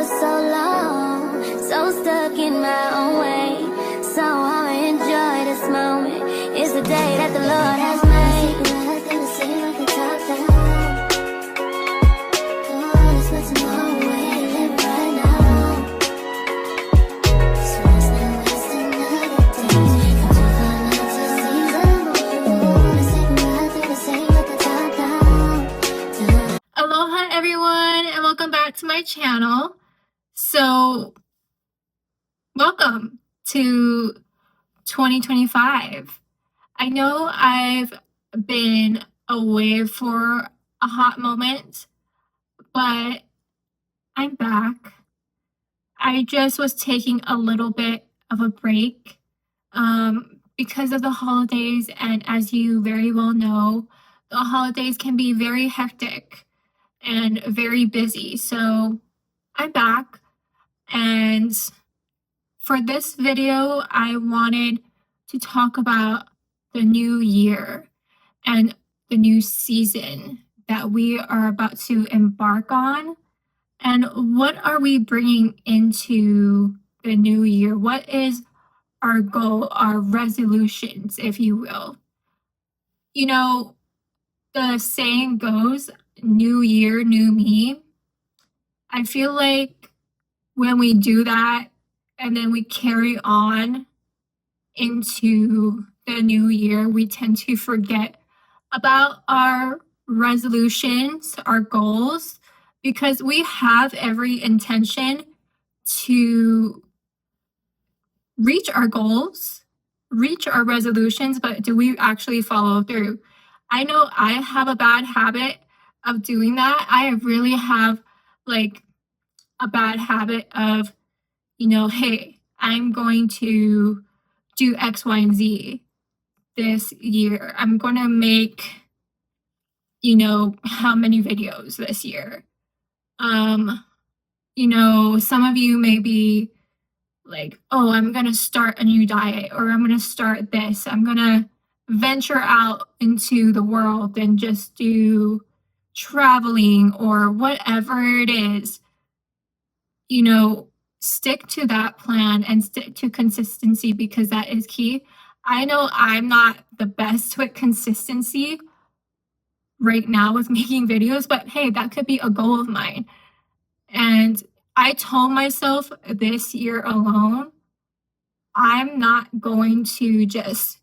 for so long, so stuck in my own way. So I'ma enjoy this moment. It's the day that the Lord has made. Nothing to say, like a top down. Oh, let's put some more away, live right now. So let's not waste another day. Got to find out to see them. Oh, let's take nothing to say, like a top down. Aloha everyone, and welcome back to my channel. So welcome to 2025. I know I've been away for a hot moment, but I'm back. I just was taking a little bit of a break because of the holidays, and as you very well know, the holidays can be very hectic and very busy. So I'm back, and for this video, I wanted to talk about the new year and the new season that we are about to embark on, and what are we bringing into the new year? What is our goal, our resolutions, if you will? You know, the saying goes, new year, new me. I feel like when we do that and then we carry on into the new year, we tend to forget about our resolutions, our goals, because we have every intention to reach our goals, reach our resolutions, but do we actually follow through? I know I have a bad habit of doing that. I really have like a bad habit of, hey, I'm going to do X, Y, and Z this year. I'm going to make, how many videos this year. Some of you may be like, oh, I'm going to start a new diet, or I'm going to start this. I'm going to venture out into the world and just do traveling or whatever it is. Stick to that plan and stick to consistency, because that is key. I know I'm not the best with consistency right now with making videos, but hey, that could be a goal of mine. And I told myself this year alone, I'm not going to just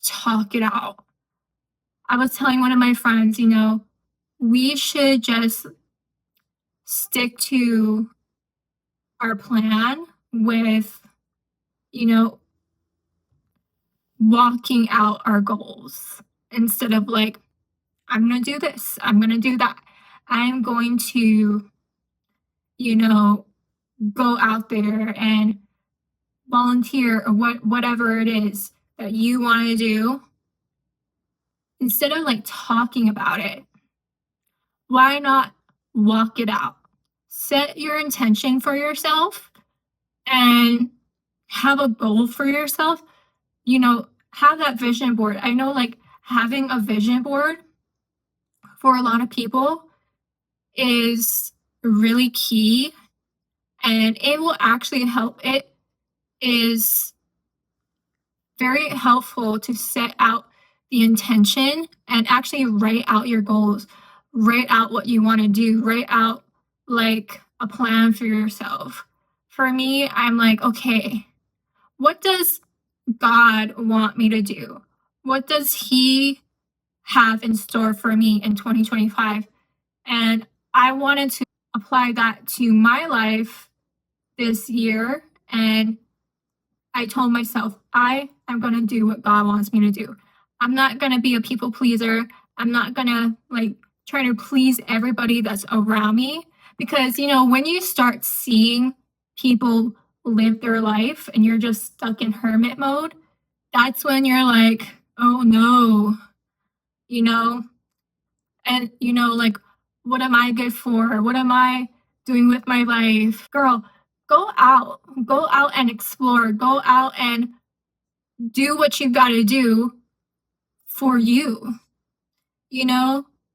talk it out. I was telling one of my friends, we should just stick to our plan with, walking out our goals instead of like, I'm going to do this, I'm going to do that. I'm going to, go out there and volunteer or whatever it is that you want to do. Instead of like talking about it, why not walk it out? Set your intention for yourself and have a goal for yourself. Have that vision board. I know like having a vision board for a lot of people is really key, and it will actually help. It is very helpful to set out the intention and actually write out your goals, write out what you want to do, write out like a plan for yourself. For me, I'm like, okay, what does God want me to do? What does He have in store for me in 2025? And I wanted to apply that to my life this year. And I told myself, I am going to do what God wants me to do. I'm not going to be a people pleaser. I'm not going to like try to please everybody that's around me. Because, when you start seeing people live their life and you're just stuck in hermit mode, that's when you're like, oh no, and like, what am I good for? What am I doing with my life? Girl, go out and explore, go out and do what you've got to do for you.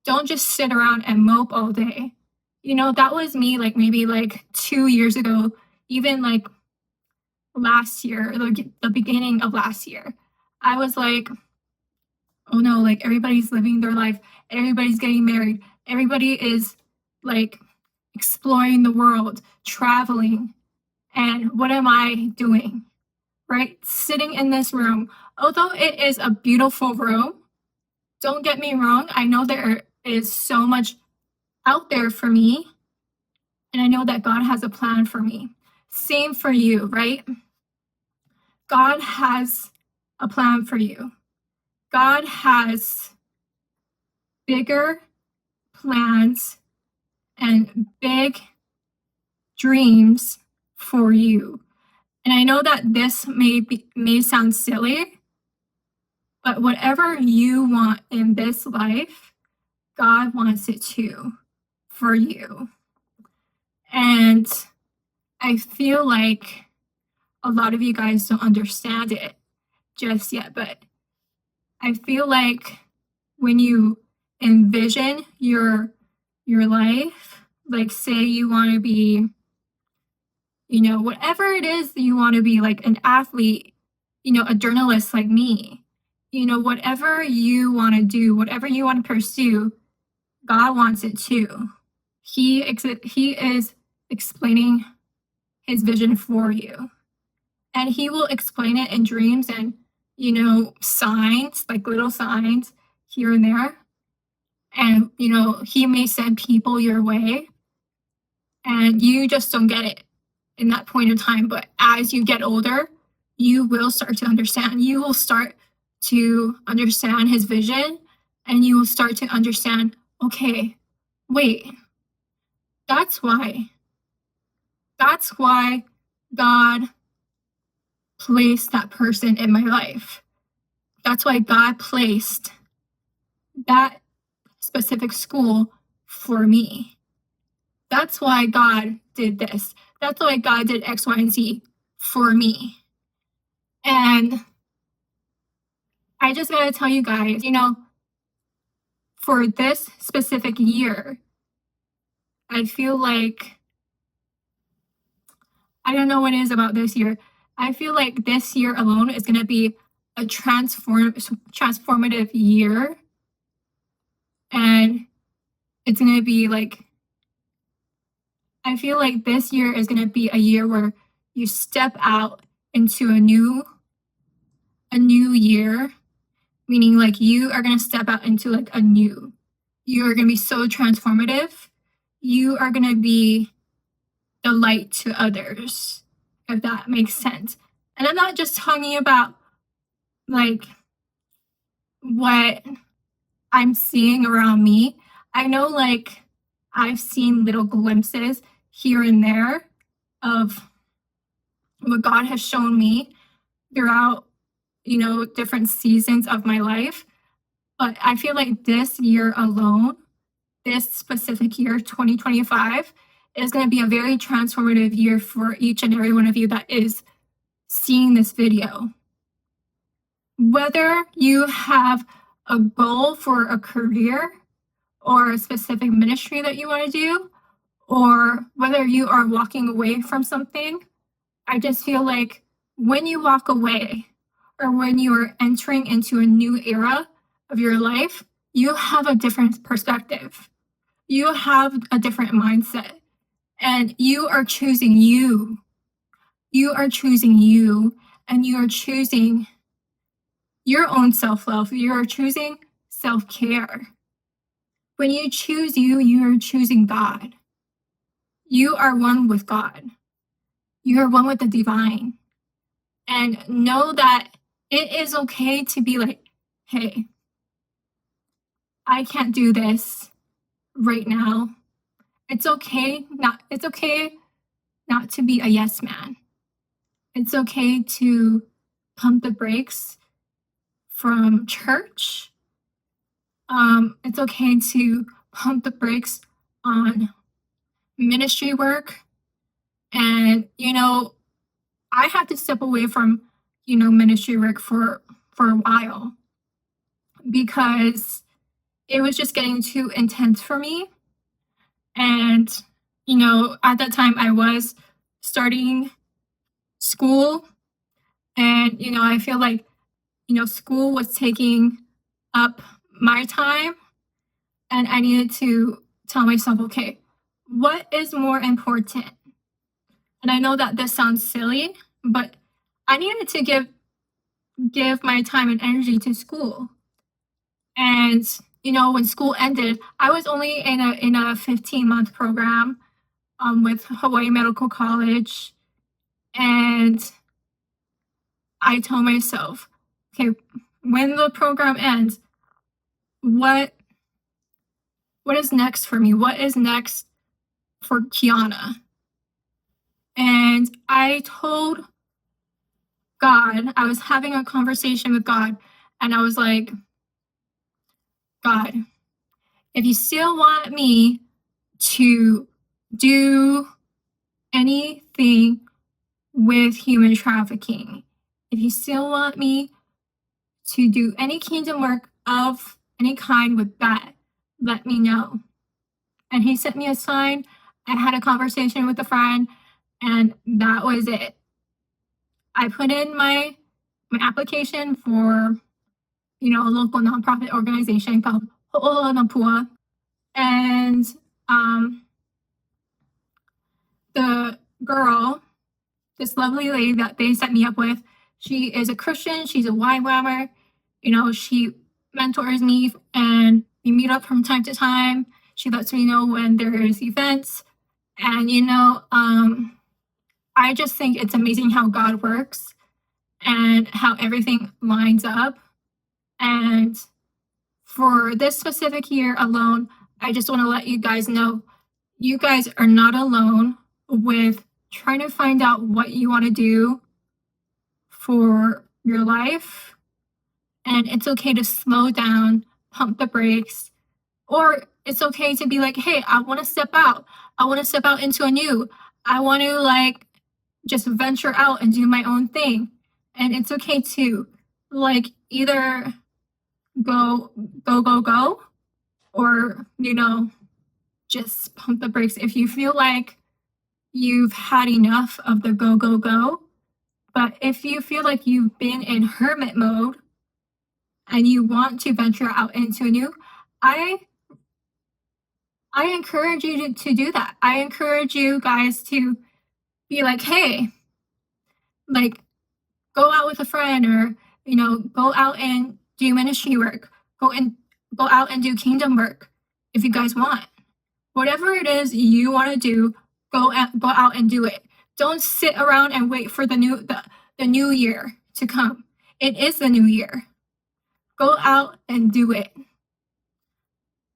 Don't just sit around and mope all day. That was me like maybe like 2 years ago, even like last year, the beginning of last year. I was like, oh no, like everybody's living their life, everybody's getting married, everybody is like exploring the world, traveling. And what am I doing? Right? Sitting in this room. Although it is a beautiful room, don't get me wrong, I know there is so much out there for me, and I know that God has a plan for me. Same for you, right? God has a plan for you. God has bigger plans and big dreams for you. And I know that this may sound silly, but whatever you want in this life, God wants it too for you. And I feel like a lot of you guys don't understand it just yet, but I feel like when you envision your life, like say you want to be, whatever it is that you want to be, like an athlete, a journalist like me, whatever you want to do, whatever you want to pursue, God wants it too. He is explaining his vision for you. And he will explain it in dreams and, signs, like little signs here and there. And, he may send people your way and you just don't get it in that point in time. But as you get older, you will start to understand. You will start to understand his vision and you will start to understand, okay, wait, that's why God placed that person in my life. That's why God placed that specific school for me. That's why God did this. That's why God did X, Y, and Z for me. And I just gotta tell you guys, for this specific year, I feel like, I don't know what it is about this year. I feel like this year alone is going to be a transformative year. And it's going to be like, I feel like this year is going to be a year where you step out into a new year, meaning like you are going to step out into like you are going to be so transformative. You are going to be the light to others, if that makes sense. And I'm not just talking about like what I'm seeing around me. I know like I've seen little glimpses here and there of what God has shown me throughout, different seasons of my life. But I feel like this year alone, this specific year, 2025, is going to be a very transformative year for each and every one of you that is seeing this video. Whether you have a goal for a career or a specific ministry that you want to do, or whether you are walking away from something, I just feel like when you walk away or when you are entering into a new era of your life, you have a different perspective. You have a different mindset. And you are choosing you. You are choosing you, and you are choosing your own self-love. You are choosing self-care. When you choose you, you are choosing God. You are one with God. You are one with the divine. And know that it is okay to be like, hey, I can't do this right now. It's okay not to be a yes man. It's okay to pump the brakes from church. It's okay to pump the brakes on ministry work. And, I had to step away from, ministry work for a while because it was just getting too intense for me. And, at that time I was starting school, and, I feel like, school was taking up my time, and I needed to tell myself, okay, what is more important? And I know that this sounds silly, but I needed to give my time and energy to school. And when school ended, I was only in a 15-month program with Hawaii Medical College, and I told myself, okay, when the program ends, what is next for me? What is next for Kiana? And I told God, I was having a conversation with God, and I was like, God, if you still want me to do anything with human trafficking, if you still want me to do any kingdom work of any kind with that, let me know. And he sent me a sign. I had a conversation with a friend, and that was it. I put in my application for, a local nonprofit organization called Ho'olanapua. And the girl, this lovely lady that they set me up with, she is a Christian. She's a YWAMer. She mentors me, and we meet up from time to time. She lets me know when there's events. And, I just think it's amazing how God works and how everything lines up. And for this specific year alone, I just want to let you guys know, you guys are not alone with trying to find out what you want to do for your life. And it's okay to slow down, pump the brakes, or it's okay to be like, hey, I want to step out. I want to step out into a new. I want to just venture out and do my own thing. And it's okay to either go, or, just pump the brakes if you feel like you've had enough of the go. But if you feel like you've been in hermit mode and you want to venture out into a new, I encourage you to do that. I encourage you guys to be like, hey, go out with a friend, or, go out and do ministry work, go out and do kingdom work if you guys want. Whatever it is you want to do, go out and do it. Don't sit around and wait for the new year to come. It is the new year. Go out and do it.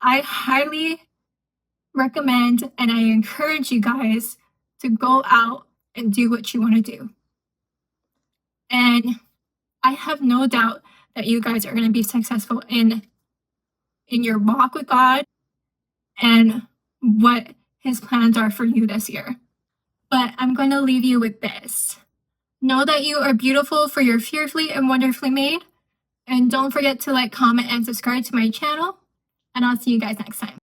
I highly recommend and I encourage you guys to go out and do what you want to do. And I have no doubt that you guys are going to be successful in your walk with God and what his plans are for you this year. But I'm going to leave you with this. Know that you are beautiful, for you're fearfully and wonderfully made. And don't forget to comment, and subscribe to my channel. And I'll see you guys next time.